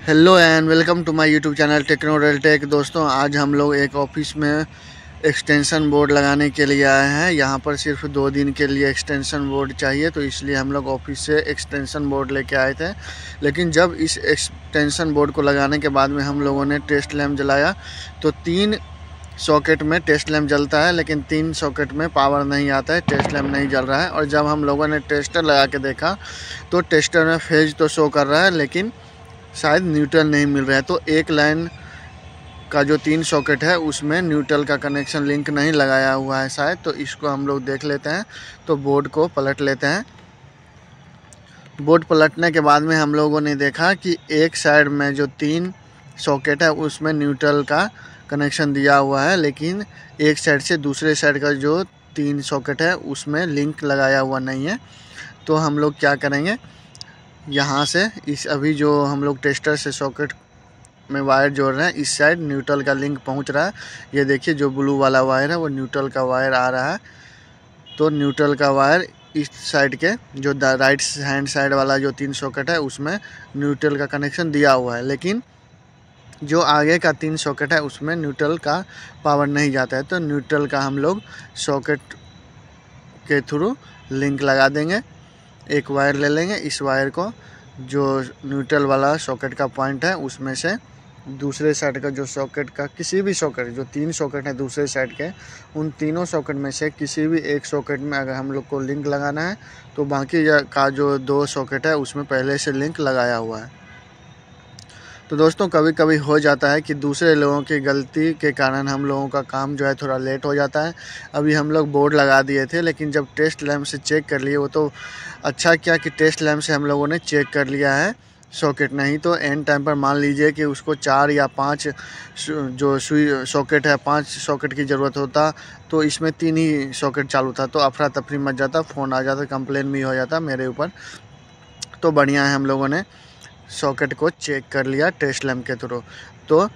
Hello and welcome to my YouTube channel techno real tech. दोस्तों, आज हम लोग एक ऑफिस में एक्सटेंशन बोर्ड लगाने के लिए आए हैं। यहाँ पर सिर्फ 2 दिन के लिए एक्सटेंशन बोर्ड चाहिए, तो इसलिए हम लोग ऑफिस से एक्सटेंशन बोर्ड लेके आए थे। लेकिन जब इस एक्सटेंशन बोर्ड को लगाने के बाद में हम लोगों ने टेस्ट लैंप जलाया तो 3 सॉकेट में टेस्ट लैंप जलता है, लेकिन 3 सॉकेट में पावर नहीं आता है, टेस्ट लैंप नहीं जल रहा है। और जब हम लोगों ने टेस्टर लगा के देखा तो टेस्टर में फेज तो शो कर रहा है, लेकिन शायद न्यूट्रल नहीं मिल रहा है। तो एक लाइन का जो 3 सॉकेट है उसमें न्यूट्रल का कनेक्शन लिंक नहीं लगाया हुआ है शायद। तो इसको हम लोग देख लेते हैं। तो बोर्ड को पलट लेते हैं। बोर्ड पलटने के बाद में हम लोगों ने देखा कि एक साइड में जो 3 सॉकेट है उसमें न्यूट्रल का कनेक्शन दिया हुआ है, लेकिन एक साइड से दूसरे साइड का जो 3 सॉकेट है उसमें लिंक लगाया हुआ नहीं है। तो हम लोग क्या करेंगे, यहाँ से अभी जो हम लोग टेस्टर से सॉकेट में वायर जोड़ रहे हैं, इस साइड न्यूट्रल का लिंक पहुँच रहा है। ये देखिए, जो ब्लू वाला वायर है वो न्यूट्रल का वायर आ रहा है। तो न्यूट्रल का वायर इस साइड के जो राइट हैंड साइड वाला जो 3 सॉकेट है उसमें न्यूट्रल का कनेक्शन दिया हुआ है, लेकिन जो आगे का 3 सॉकेट है उसमें न्यूट्रल का पावर नहीं जाता है। तो न्यूट्रल का हम लोग सॉकेट के थ्रू लिंक लगा देंगे। एक वायर ले लेंगे, इस वायर को जो न्यूट्रल वाला सॉकेट का पॉइंट है उसमें से दूसरे साइड का जो सॉकेट का किसी भी सॉकेट, जो 3 सॉकेट है दूसरे साइड के, उन तीनों सॉकेट में से किसी भी एक सॉकेट में अगर हम लोग को लिंक लगाना है तो बाकी का जो 2 सॉकेट है उसमें पहले से लिंक लगाया हुआ है। तो दोस्तों, कभी कभी हो जाता है कि दूसरे लोगों की गलती के कारण हम लोगों का काम जो है थोड़ा लेट हो जाता है। अभी हम लोग बोर्ड लगा दिए थे, लेकिन जब टेस्ट लैंप से चेक कर लिए, वो तो अच्छा किया कि टेस्ट लैंप से हम लोगों ने चेक कर लिया है सॉकेट। नहीं तो एंड टाइम पर मान लीजिए कि उसको 4 या 5 जो सुई सॉकेट है, 5 सॉकेट की ज़रूरत होता, तो इसमें 3 ही सॉकेट चालू था, तो अफरा तफरी मच जाता, फ़ोन आ जाता, कंप्लेन भी हो जाता मेरे ऊपर। तो बढ़िया है, हम लोगों ने सॉकेट को चेक कर लिया टेस्ट लैंप के थ्रू। तो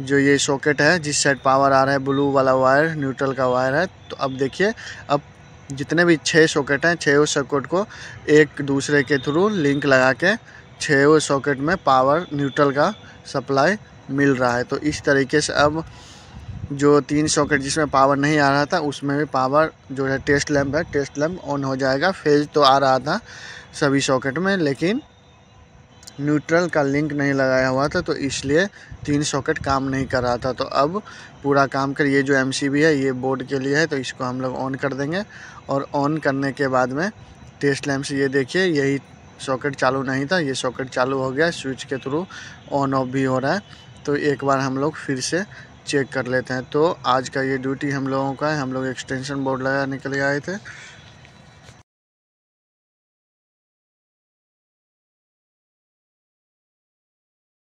जो ये सॉकेट है जिस साइड पावर आ रहा है, ब्लू वाला वायर न्यूट्रल का वायर है। तो अब देखिए, अब जितने भी 6 सॉकेट हैं, 6 सॉकेट को एक दूसरे के थ्रू लिंक लगा के 6 सॉकेट में पावर न्यूट्रल का सप्लाई मिल रहा है। तो इस तरीके से अब जो 3 सॉकेट जिसमें पावर नहीं आ रहा था उसमें भी पावर जो है टेस्ट लैंप है, टेस्ट लैंप ऑन हो जाएगा। फेज तो आ रहा था सभी सॉकेट में, लेकिन न्यूट्रल का लिंक नहीं लगाया हुआ था, तो इसलिए 3 सॉकेट काम नहीं कर रहा था। तो अब पूरा काम कर, ये जो एमसीबी है ये बोर्ड के लिए है, तो इसको हम लोग ऑन कर देंगे। और ऑन करने के बाद में टेस्ट लैंप से ये देखिए, यही सॉकेट चालू नहीं था, ये सॉकेट चालू हो गया, स्विच के थ्रू ऑन ऑफ भी हो रहा है। तो एक बार हम लोग फिर से चेक कर लेते हैं। तो आज का ये ड्यूटी हम लोगों का है। हम लोग एक्सटेंशन बोर्ड लगाने के लिए आए थे।